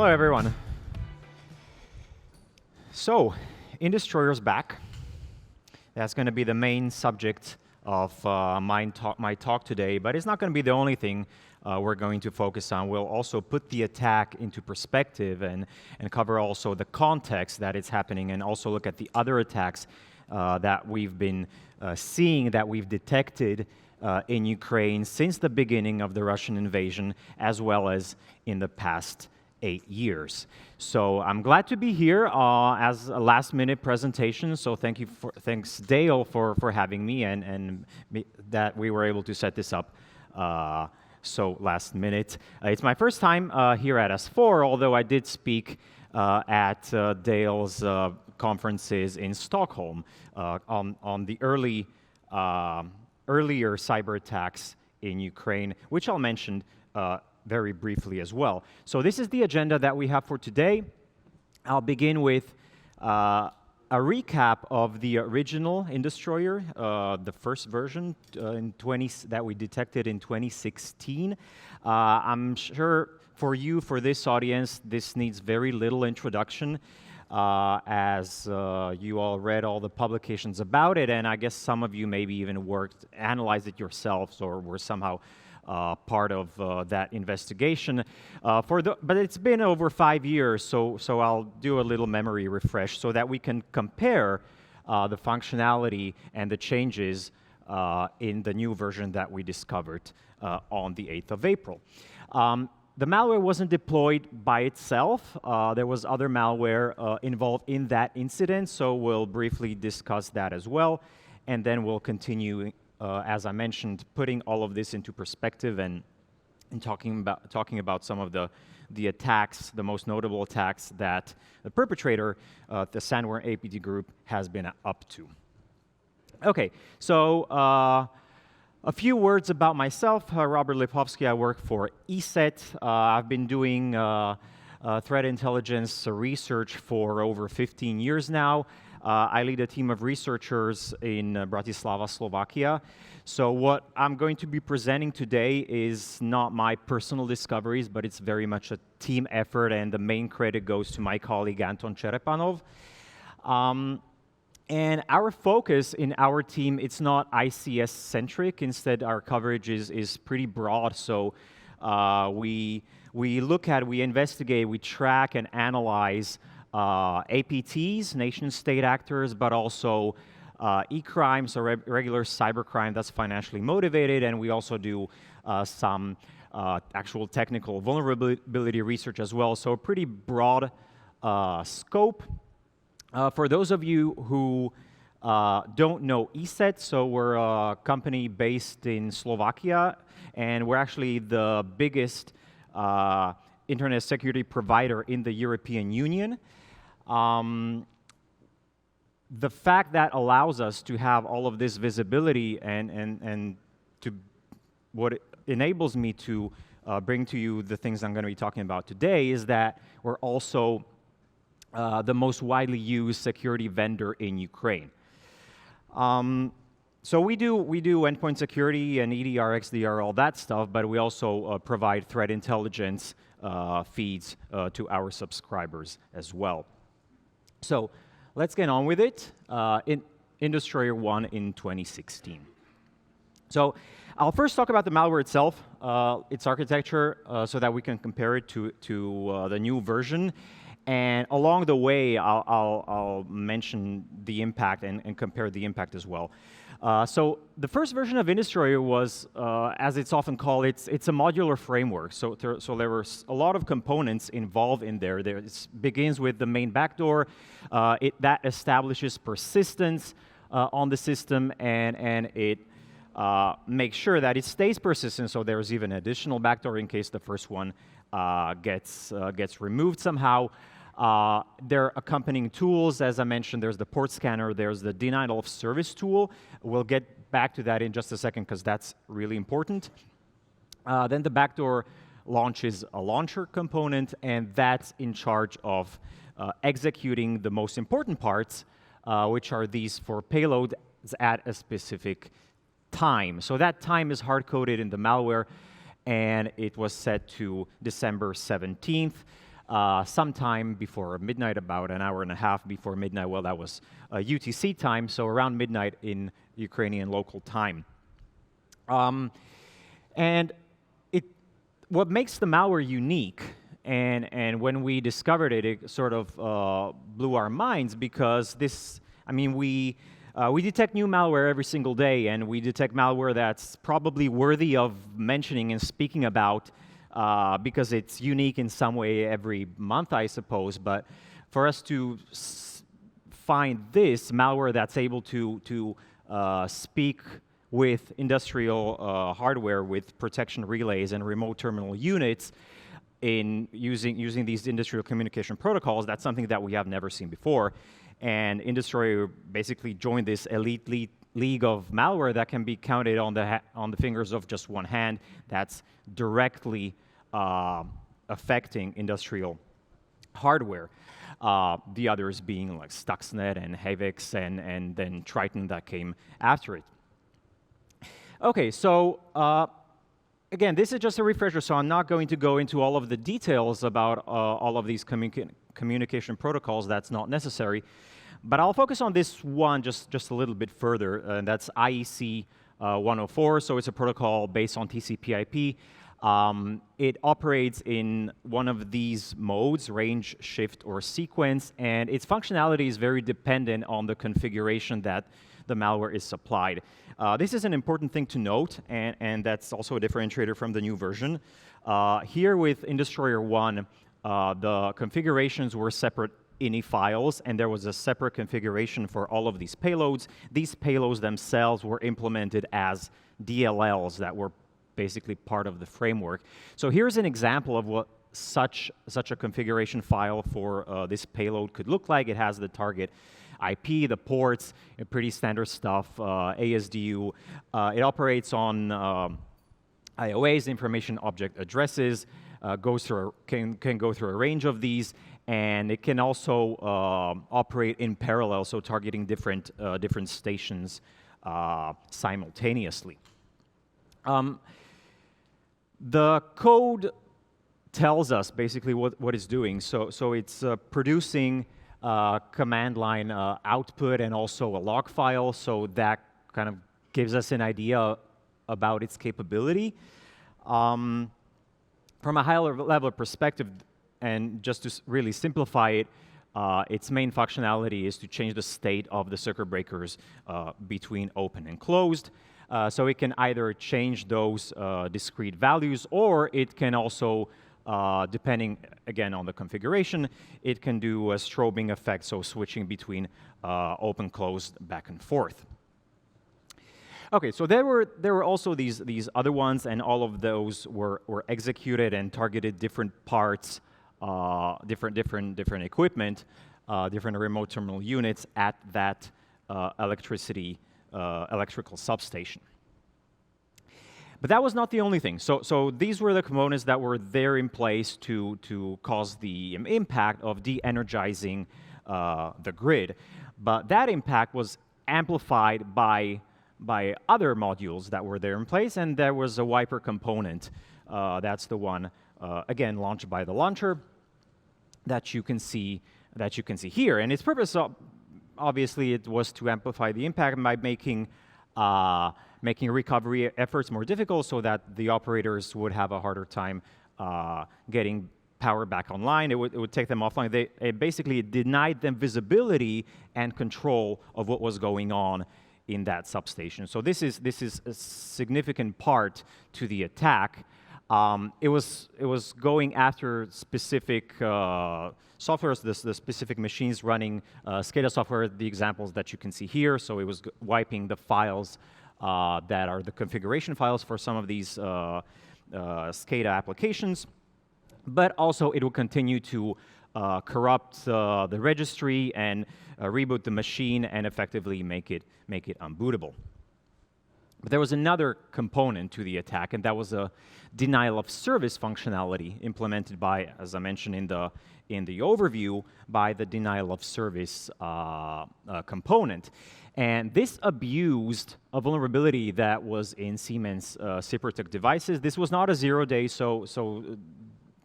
Hello, everyone. So, Industroyer's back. That's going to be the main subject of my talk today, but it's not going to be the only thing we're going to focus on. We'll also put the attack into perspective and cover also the context that it's happening, and also look at the other attacks that we've been seeing, that we've detected in Ukraine since the beginning of the Russian invasion, as well as in the past 8 years. So I'm glad to be here as a last-minute presentation. So thanks Dale for having me and that we were able to set this up so last minute. It's my first time here at S4, although I did speak at Dale's conferences in Stockholm on the earlier cyber attacks in Ukraine, which I'll mention very briefly as well. So this is the agenda that we have for today. I'll begin with a recap of the original Industroyer, the first version that we detected in 2016. I'm sure for this audience, this needs very little introduction, as you all read all the publications about it, and I guess some of you maybe even analyzed it yourselves, or were somehow part of that investigation. But it's been over 5 years, so I'll do a little memory refresh so that we can compare the functionality and the changes in the new version that we discovered on the 8th of April. The malware wasn't deployed by itself. There was other malware involved in that incident, so we'll briefly discuss that as well, and then we'll continue, as I mentioned, putting all of this into perspective and talking about some of the attacks, the most notable attacks that the perpetrator, the Sandworm APT group, has been up to. Okay, so a few words about myself. Robert Lipovsky. I work for ESET. I've been doing threat intelligence research for over 15 years now. I lead a team of researchers in Bratislava, Slovakia. So what I'm going to be presenting today is not my personal discoveries, but it's very much a team effort, and the main credit goes to my colleague Anton Cherepanov. And our focus in our team, it's not ICS-centric. Instead, our coverage is pretty broad. So we investigate, we track and analyze APTs, nation-state actors, but also e-crimes, or regular cybercrime that's financially motivated, and we also do some actual technical vulnerability research as well. So a pretty broad scope. For those of you who don't know ESET, so we're a company based in Slovakia, and we're actually the biggest internet security provider in the European Union. The fact that allows us to have all of this visibility and to what it enables me to bring to you the things I'm going to be talking about today is that we're also the most widely used security vendor in Ukraine. So we do endpoint security and EDR, XDR, all that stuff, but we also provide threat intelligence feeds to our subscribers as well. So let's get on with it. In Industroyer 1 in 2016. So I'll first talk about the malware itself, its architecture, so that we can compare it to the new version. And along the way, I'll mention the impact and compare the impact as well. So the first version of Industroyer was, as it's often called, it's a modular framework. So there were a lot of components involved in there. It begins with the main backdoor. That establishes persistence on the system, and it makes sure that it stays persistent. So there's even an additional backdoor in case the first one gets removed somehow. There are accompanying tools. As I mentioned, there's the port scanner, there's the denial of service tool. We'll get back to that in just a second because that's really important. Then the backdoor launches a launcher component, and that's in charge of executing the most important parts, which are these for payloads at a specific time. So that time is hard-coded in the malware, and it was set to December 17th. sometime before midnight, about an hour and a half before midnight. Well, that was UTC time, so around midnight in Ukrainian local time. And what makes the malware unique, and when we discovered it, it sort of blew our minds, because this, I mean, we detect new malware every single day, and we detect malware that's probably worthy of mentioning and speaking about because it's unique in some way every month, I suppose. But for us to find this malware that's able to speak with industrial hardware, with protection relays and remote terminal units, in using these industrial communication protocols, that's something that we have never seen before. And Industroyer basically joined this elite league of malware that can be counted on the fingers of just one hand, that's directly affecting industrial hardware. The others being like Stuxnet and Havix and then Triton that came after it. Okay, so again, this is just a refresher, so I'm not going to go into all of the details about all of these communication protocols. That's not necessary. But I'll focus on this one just a little bit further, and that's IEC 104. So it's a protocol based on TCP/IP. It operates in one of these modes, range, shift, or sequence, and its functionality is very dependent on the configuration that the malware is supplied. This is an important thing to note, and that's also a differentiator from the new version. Here with Industroyer 1, the configurations were separate INI files, and there was a separate configuration for all of these payloads. These payloads themselves were implemented as DLLs that were basically part of the framework. So here's an example of what such a configuration file for this payload could look like. It has the target IP, the ports, pretty standard stuff, ASDU. It operates on IOAs, information object addresses, can go through a range of these, and it can also operate in parallel, so targeting different stations simultaneously. The code tells us basically what it's doing. So it's producing command line output and also a log file, so that kind of gives us an idea about its capability. From a high-level perspective, and just to really simplify it, its main functionality is to change the state of the circuit breakers between open and closed. So it can either change those discrete values, or it can also, depending, again, on the configuration, it can do a strobing effect, so switching between open, closed, back and forth. Okay, so there were also these other ones, and all of those were executed and targeted different parts, different equipment, different remote terminal units at that electrical substation. But that was not the only thing. So these were the components that were there in place to cause the impact of de-energizing the grid. But that impact was amplified by other modules that were there in place, and there was a wiper component. That's the one, again, launched by the launcher that you can see here. And its purpose, obviously, it was to amplify the impact by making recovery efforts more difficult, so that the operators would have a harder time getting power back online. It would take them offline. It basically denied them visibility and control of what was going on in that substation. So this is a significant part to the attack. It was going after specific softwares, the specific machines running SCADA software, the examples that you can see here. So it was wiping the files that are the configuration files for some of these SCADA applications. But also it will continue to corrupt the registry and reboot the machine and effectively make it unbootable. But there was another component to the attack, and that was a denial of service functionality implemented by, as I mentioned in the overview, by the denial of service component. And this abused a vulnerability that was in Siemens Cyprotec devices. This was not a 0-day, so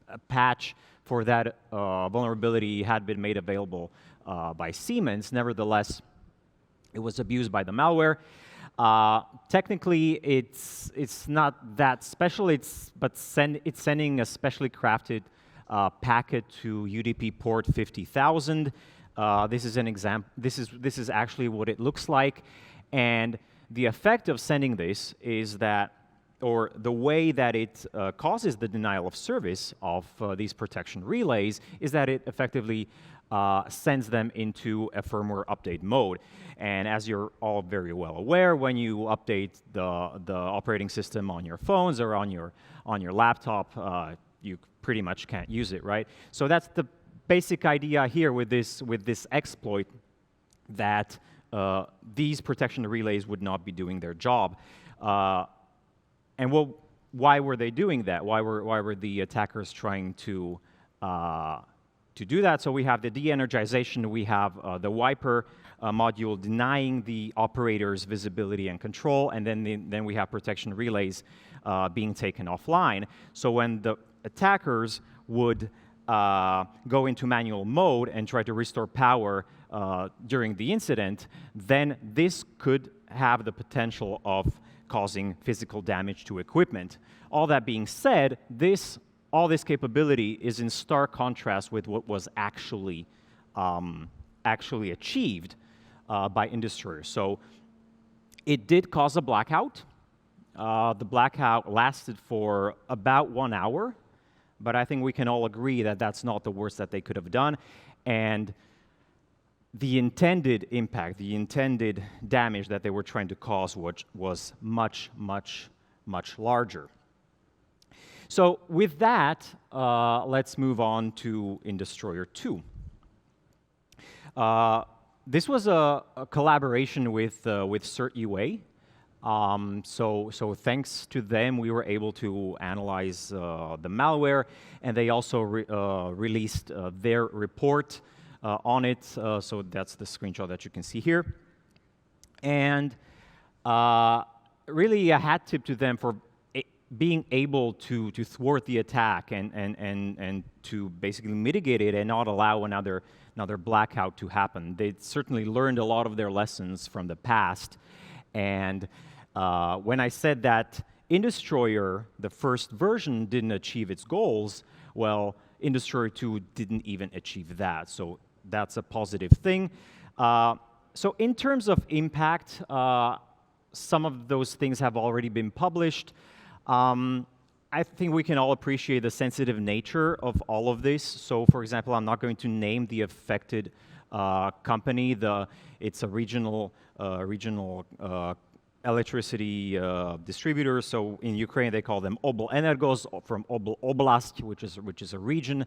a patch for that vulnerability had been made available by Siemens. Nevertheless, it was abused by the malware. Technically, it's not that special. It's sending a specially crafted packet to UDP port 50,000. This is an example. This is actually what it looks like, and the effect of sending this is that, or the way that it causes the denial of service of these protection relays is that it effectively sends them into a firmware update mode. And as you're all very well aware, when you update the operating system on your phones or on your laptop, you pretty much can't use it, right? So that's the basic idea here with this exploit, that these protection relays would not be doing their job. And why were they doing that? Why were the attackers trying to do that? So we have the de-energization, we have the wiper module denying the operator's visibility and control, and then we have protection relays being taken offline. So when the attackers would go into manual mode and try to restore power during the incident, then this could have the potential of causing physical damage to equipment. All that being said, all this capability is in stark contrast with what was actually achieved by Industroyer. So it did cause a blackout. The blackout lasted for about 1 hour, but I think we can all agree that that's not the worst that they could have done. And the intended impact, the intended damage that they were trying to cause was much, much, much larger. So with that, let's move on to Industroyer2. This was a collaboration with CertUA. So thanks to them, we were able to analyze the malware, and they also released their report on it. So that's the screenshot that you can see here. And really a hat tip to them for being able to thwart the attack and to basically mitigate it and not allow another blackout to happen. They certainly learned a lot of their lessons from the past. And when I said that Industroyer, the first version, didn't achieve its goals, well, Industroyer2 didn't even achieve that. So that's a positive thing. So in terms of impact, some of those things have already been published. I think we can all appreciate the sensitive nature of all of this. So, for example, I'm not going to name the affected company. It's a regional electricity distributor. So in Ukraine, they call them Oblenergos, from Oblast, which is a region.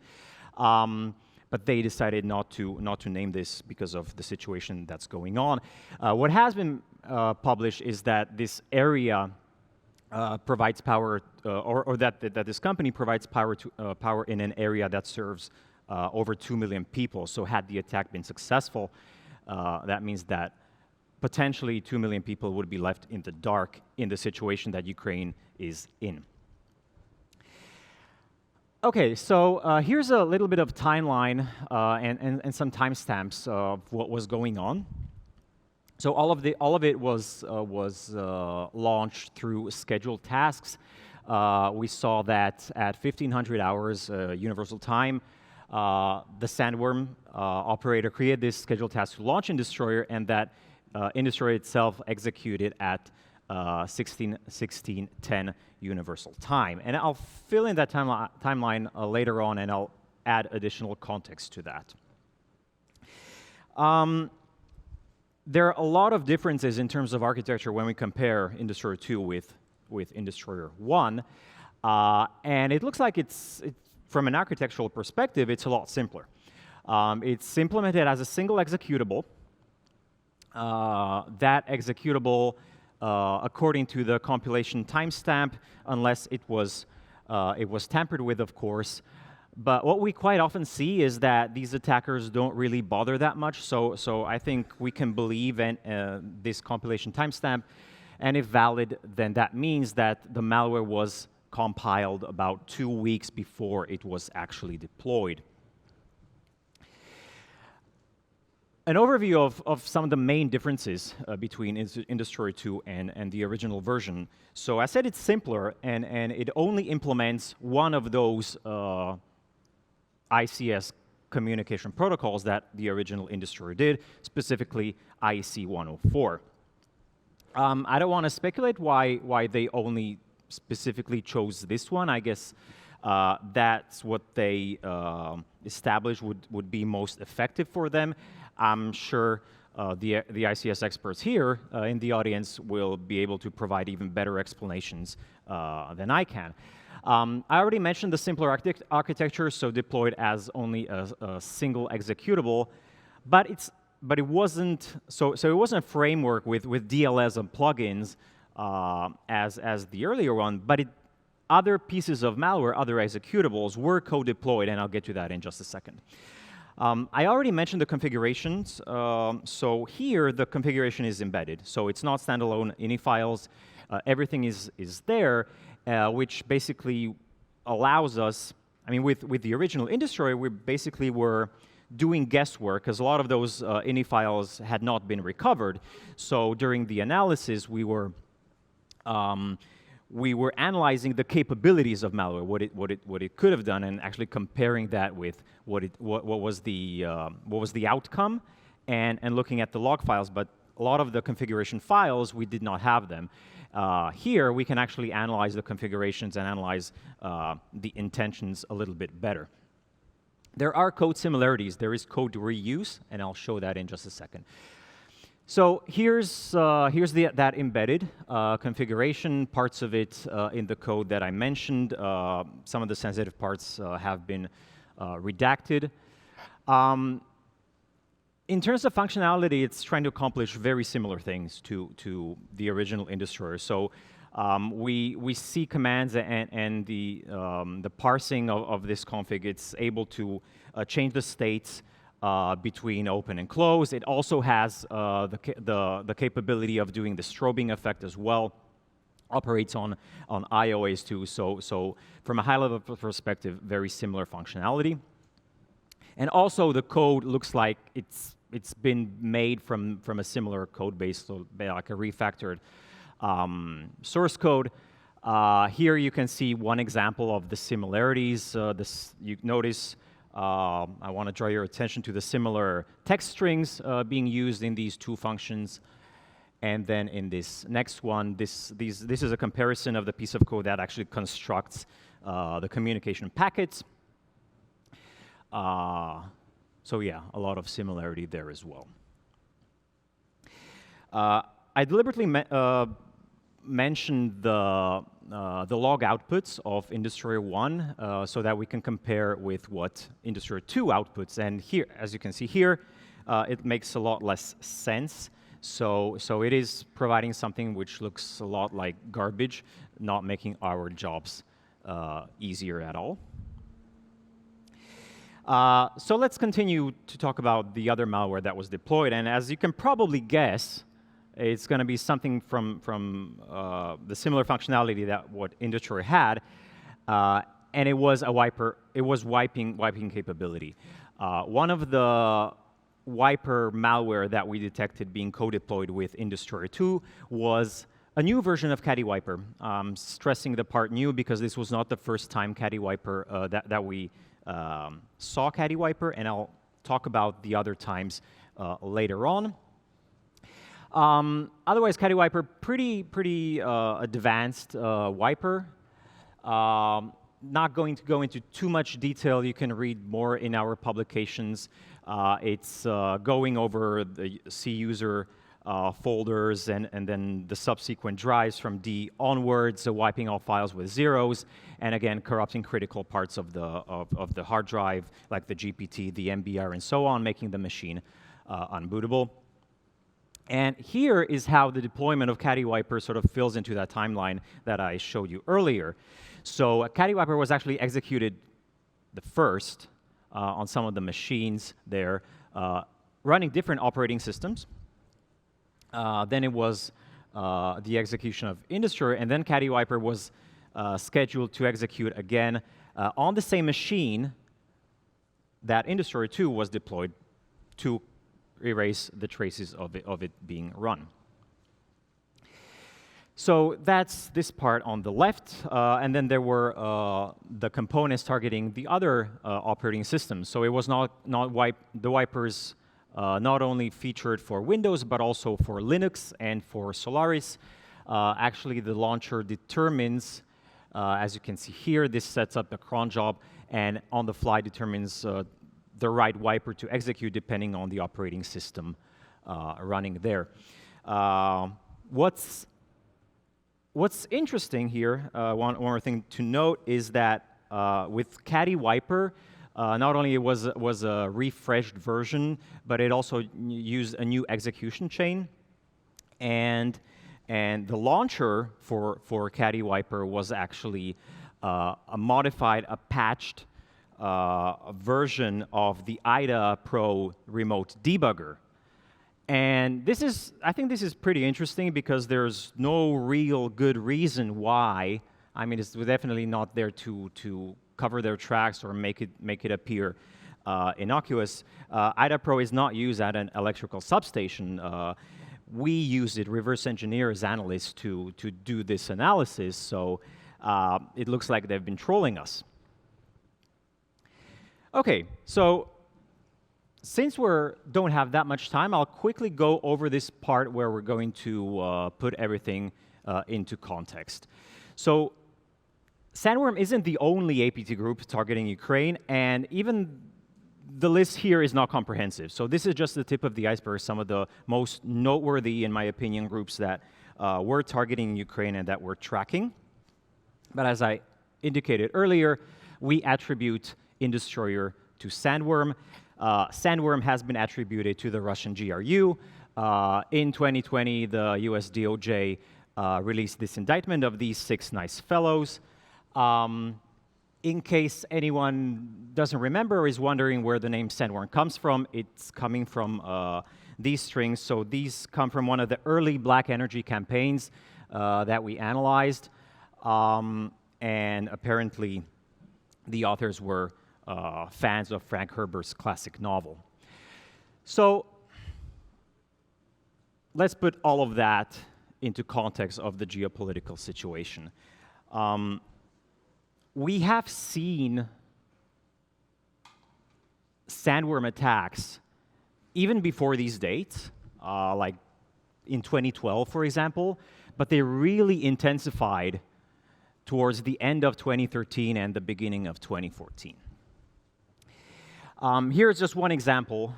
But they decided not to name this because of the situation that's going on. What has been published is that this area provides power, or that this company provides power in an area that serves over 2 million people. So had the attack been successful, that means that potentially 2 million people would be left in the dark in the situation that Ukraine is in. Okay, so here's a little bit of timeline and some timestamps of what was going on. So all of it was launched through scheduled tasks. We saw that at 1500 hours Universal Time, the Sandworm operator created this scheduled task to launch Industroyer, and that Industroyer itself executed at 16:10 Universal Time. And I'll fill in that timeline later on, and I'll add additional context to that. There are a lot of differences in terms of architecture when we compare Industroyer2 with Industroyer1, and it looks like from an architectural perspective, it's a lot simpler. It's implemented as a single executable. That executable, according to the compilation timestamp, unless it was tampered with, of course. But what we quite often see is that these attackers don't really bother that much. So I think we can believe in this compilation timestamp, and if valid, then that means that the malware was compiled about 2 weeks before it was actually deployed. An overview of some of the main differences between Industroyer2 and the original version. So I said it's simpler, and it only implements one of those ICS communication protocols that the original Industroyer did, specifically IEC 104. I don't want to speculate why they only specifically chose this one. I guess that's what they established would be most effective for them. I'm sure the ICS experts here in the audience will be able to provide even better explanations than I can. I already mentioned the simpler architecture, so deployed as only a single executable, but it wasn't it wasn't a framework with DLLs and plugins as the earlier one, but other pieces of malware, other executables were co-deployed, and I'll get to that in just a second. I already mentioned the configurations. So here, the configuration is embedded. So it's not standalone ini files. Everything is there, which basically allows us, I mean, with the original Industroyer, we basically were doing guesswork, because a lot of those ini files had not been recovered. So during the analysis, we were analyzing the capabilities of malware, what it could have done, and actually comparing that with what was the outcome, and looking at the log files. But a lot of the configuration files, we did not have them. Here, we can actually analyze the configurations and analyze the intentions a little bit better. There are code similarities. There is code reuse, and I'll show that in just a second. So here's that embedded configuration, parts of it in the code that I mentioned. Some of the sensitive parts have been redacted. In terms of functionality, it's trying to accomplish very similar things to the original Industroyer. So we see commands and the parsing of this config. It's able to change the states between open and close. It also has the capability of doing the strobing effect as well. Operates on iOS too. So from a high-level perspective, very similar functionality. And also the code looks like it's been made from a similar code base, so like a refactored source code. Here you can see one example of the similarities. You notice I want to draw your attention to the similar text strings being used in these two functions. And then in this next one, this is a comparison of the piece of code that actually constructs the communication packets. So yeah, a lot of similarity there as well. I deliberately mentioned the log outputs of Industroyer1 so that we can compare with what Industroyer2 outputs. And here, as you can see here, it makes a lot less sense. So it is providing something which looks a lot like garbage, not making our jobs easier at all. So let's continue to talk about the other malware that was deployed. And as you can probably guess, it's going to be something from the similar functionality that what Industroyer had, and it was a wiper. It was wiping capability. One of the wiper malware that we detected being co-deployed with Industroyer2 was a new version of Caddy Wiper. Stressing the part new because this was not the first time Caddy Wiper that we saw Caddy Wiper, and I'll talk about the other times later on. Otherwise, Caddy Wiper, pretty advanced wiper. Not going to go into too much detail. You can read more in our publications. It's going over the C user folders and then the subsequent drives from D onwards, so wiping all files with zeros, and again corrupting critical parts of the hard drive, like the GPT, the MBR, and so on, making the machine unbootable. And here is how the deployment of Caddy Wiper sort of fills into that timeline that I showed you earlier. So Caddy Wiper was actually executed the first on some of the machines there, running different operating systems. Then it was the execution of Industroyer, and then Caddy Wiper was scheduled to execute again on the same machine that Industroyer2 was deployed to erase the traces of it being run. So that's this part on the left, and then there were the components targeting the other operating systems. So it was the wipers not only featured for Windows, but also for Linux and for Solaris. Actually, the launcher determines, as you can see here, this sets up the cron job, and on the fly determines the right wiper to execute depending on the operating system running there. What's interesting here, one more thing to note, is that with Caddy Wiper, not only it was a refreshed version, but it also used a new execution chain, and the launcher for Caddy Wiper was actually a modified, a patched version of the IDA Pro remote debugger. And I think this is pretty interesting because there's no real good reason why. I mean, it's definitely not there to cover their tracks or make it appear innocuous. IDA Pro is not used at an electrical substation. We use it, reverse engineer as analysts, to do this analysis. So it looks like they've been trolling us. Okay, so since we don't have that much time, I'll quickly go over this part where we're going to put everything into context. So Sandworm isn't the only APT group targeting Ukraine, and even the list here is not comprehensive. So this is just the tip of the iceberg, some of the most noteworthy, in my opinion, groups that were targeting Ukraine and that we're tracking. But as I indicated earlier, we attribute Industroyer to Sandworm. Sandworm has been attributed to the Russian GRU. In 2020, the US DOJ released this indictment of these 6 nice fellows. In case anyone doesn't remember or is wondering where the name Sandworm comes from, it's coming from these strings. So these come from one of the early black energy campaigns that we analyzed. And apparently, the authors were fans of Frank Herbert's classic novel. So let's put all of that into context of the geopolitical situation. We have seen Sandworm attacks even before these dates, like in 2012, for example, but they really intensified towards the end of 2013 and the beginning of 2014. Here's just one example.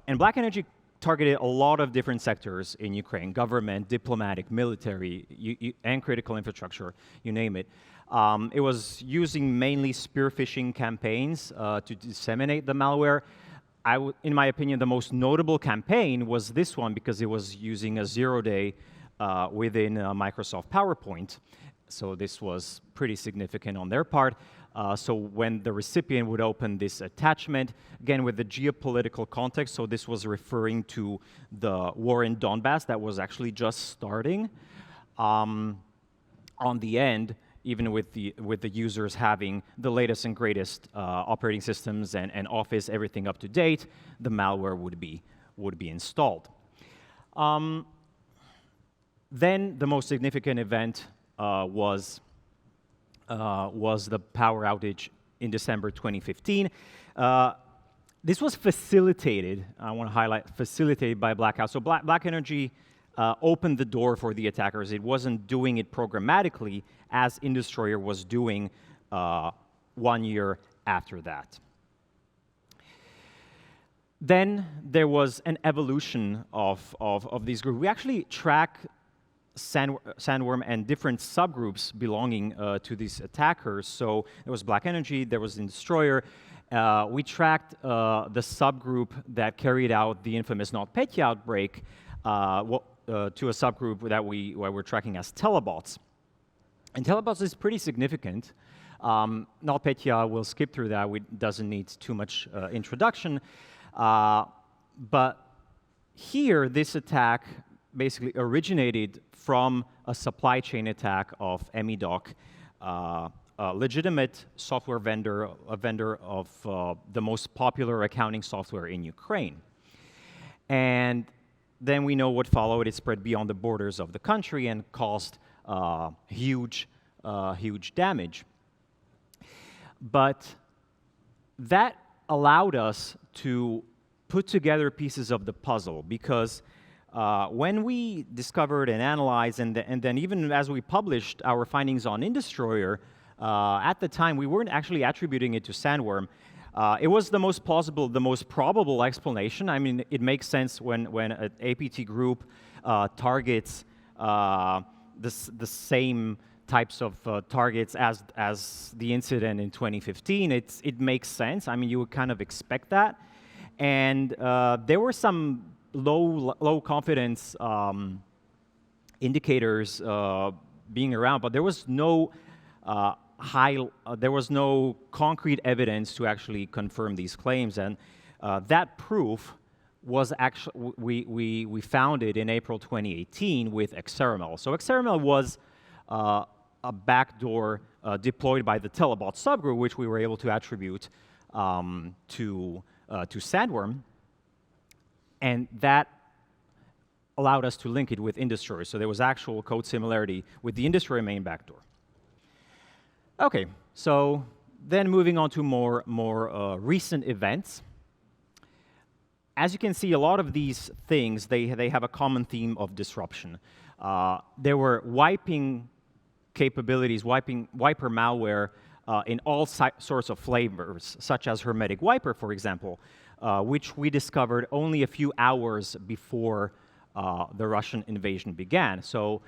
And black energy targeted a lot of different sectors in Ukraine: government, diplomatic, military, and critical infrastructure, you name it. It was using mainly spear phishing campaigns to disseminate the malware. In my opinion, the most notable campaign was this one because it was using a 0-day within Microsoft PowerPoint. So this was pretty significant on their part. So when the recipient would open this attachment, again with the geopolitical context, so this was referring to the war in Donbass that was actually just starting. On the end, even with the users having the latest and greatest operating systems and Office, everything up to date, the malware would be installed. Then the most significant event was the power outage in December 2015. This was facilitated, I want to highlight, facilitated by Blackout. So Black Energy opened the door for the attackers. It wasn't doing it programmatically as Industroyer was doing 1 year after that. Then there was an evolution of these groups. We actually track Sandworm and different subgroups belonging to these attackers. So there was Black Energy, there was Industroyer. We tracked the subgroup that carried out the infamous NotPetya outbreak to a subgroup that we're tracking as Telebots. And Telebots is pretty significant. NotPetya, we'll skip through that. It doesn't need too much introduction. But here, this attack basically originated from a supply chain attack of EMIDOC a legitimate software vendor, a vendor of the most popular accounting software in Ukraine. And then we know what followed. It spread beyond the borders of the country and caused huge damage. But that allowed us to put together pieces of the puzzle, because when we discovered and analyzed, and then even as we published our findings on Industroyer, at the time we weren't actually attributing it to Sandworm. It was the most plausible, the most probable explanation. I mean, it makes sense when an APT group targets the same types of targets as the incident in 2015. It makes sense. I mean, you would kind of expect that. And there were some low confidence indicators being around, but there was no there was no concrete evidence to actually confirm these claims, and that proof was actually we found it in April 2018 with XRML. So XRML was a backdoor deployed by the Telebot subgroup, which we were able to attribute to Sandworm, and that allowed us to link it with Industroyer. So there was actual code similarity with the Industroyer main backdoor. Okay, so then moving on to more recent events. As you can see, a lot of these things, they have a common theme of disruption. There were wiping capabilities, wiper malware in all sorts of flavors, such as hermetic wiper, for example, which we discovered only a few hours before the Russian invasion began. So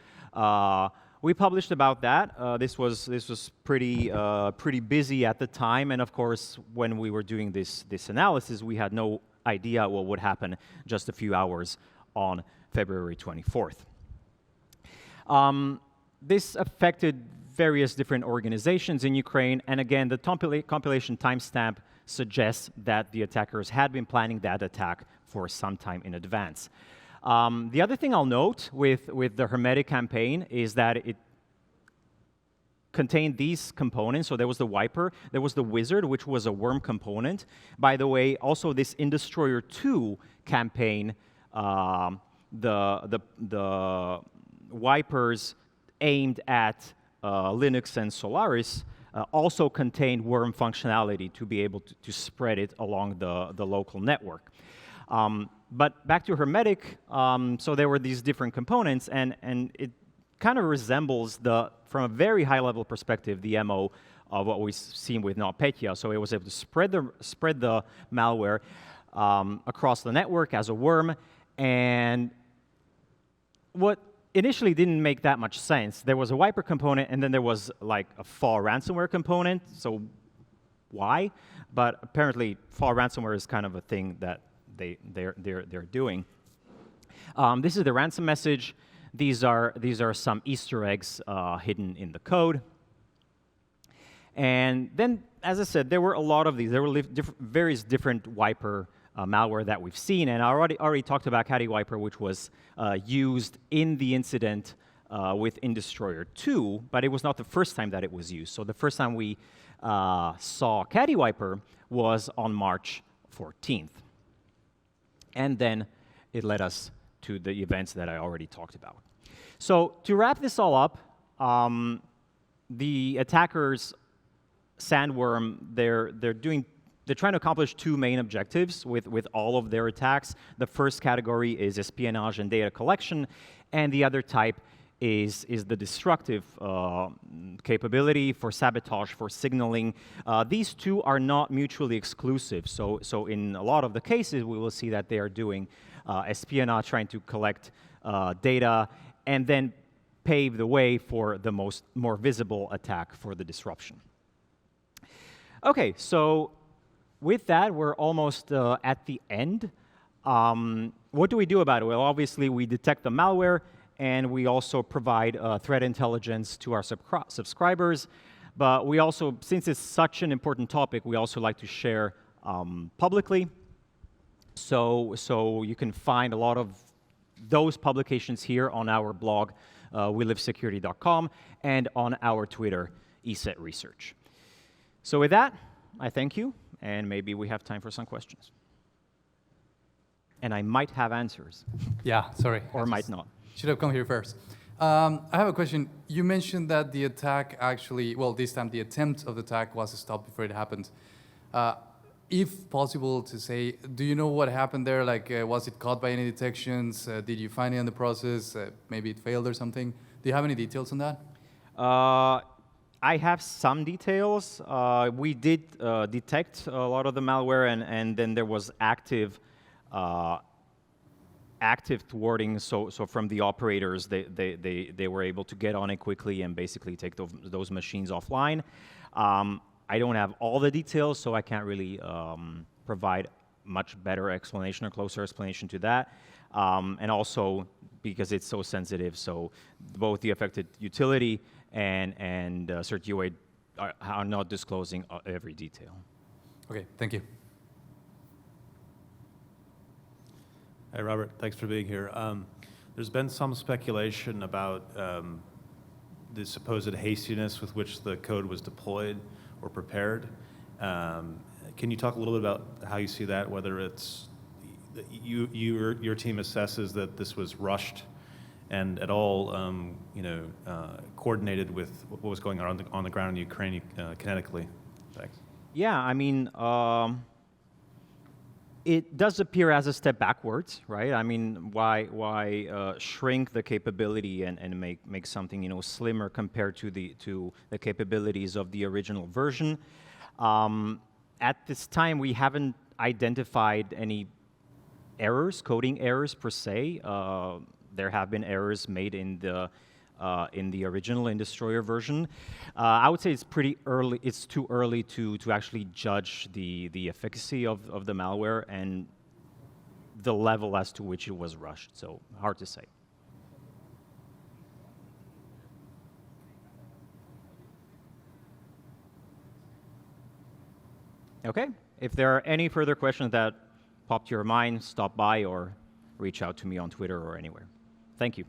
we published about that. This was pretty busy at the time, and of course, when we were doing this analysis, we had no idea what would happen just a few hours on February 24th. This affected various different organizations in Ukraine, and again, the compilation timestamp suggests that the attackers had been planning that attack for some time in advance. The other thing I'll note with the Hermetic campaign is that it contained these components. So there was the wiper, there was the wizard, which was a worm component. By the way, also this Industroyer2 campaign, the wipers aimed at Linux and Solaris also contained worm functionality to be able to spread it along the local network. But back to Hermetic, so there were these different components, and it kind of resembles, from a very high-level perspective, the MO of what we've seen with NotPetya. So it was able to spread the malware across the network as a worm, and what initially didn't make that much sense. There was a wiper component, and then there was like a fall ransomware component. So why? But apparently, fall ransomware is kind of a thing that they're doing. This is the ransom message. These are some Easter eggs hidden in the code. And then, as I said, there were a lot of these. There were various different wiper malware that we've seen, and I already talked about Caddy Wiper, which was used in the incident with Industroyer2, but it was not the first time that it was used. So the first time we saw Caddy Wiper was on March 14th. And then it led us to the events that I already talked about. So to wrap this all up, the attackers, Sandworm, they're trying to accomplish two main objectives with all of their attacks. The first category is espionage and data collection, and the other type is the destructive capability for sabotage, for signaling. These two are not mutually exclusive. So in a lot of the cases, we will see that they are doing espionage, trying to collect data, and then pave the way for the more visible attack for the disruption. Okay, so with that, we're almost at the end. What do we do about it? Well, obviously, we detect the malware, and we also provide threat intelligence to our subscribers. But we also, since it's such an important topic, we also like to share publicly. So you can find a lot of those publications here on our blog, welivesecurity.com, and on our Twitter, ESET research. So with that, I thank you, and maybe we have time for some questions. And I might have answers. Yeah, sorry. Or might not. Should have come here first. I have a question. You mentioned that the attack actually, well, this time the attempt of the attack was stopped before it happened. If possible to say, do you know what happened there? Like, was it caught by any detections? Did you find it in the process? Maybe it failed or something? Do you have any details on that? I have some details. We did detect a lot of the malware, and then there was active thwarting. So from the operators, they were able to get on it quickly and basically take those machines offline. I don't have all the details, so I can't really provide much better explanation or closer explanation to that. And also, because it's so sensitive, so both the affected utility and CertUA are not disclosing every detail. Okay, thank you. Hi, Robert. Thanks for being here. There's been some speculation about the supposed hastiness with which the code was deployed or prepared. Can you talk a little bit about how you see that, whether it's your team assesses that this was rushed and at all coordinated with what was going on the ground in Ukraine kinetically? Thanks. Yeah, I mean, it does appear as a step backwards, right? I mean, why shrink the capability and make something slimmer compared to the capabilities of the original version? At this time, we haven't identified any errors, coding errors per se. There have been errors made in the original Industroyer version. I would say it's pretty early. It's too early to actually judge the efficacy of the malware and the level as to which it was rushed. So hard to say. Okay. If there are any further questions that popped to your mind, stop by or reach out to me on Twitter or anywhere. Thank you.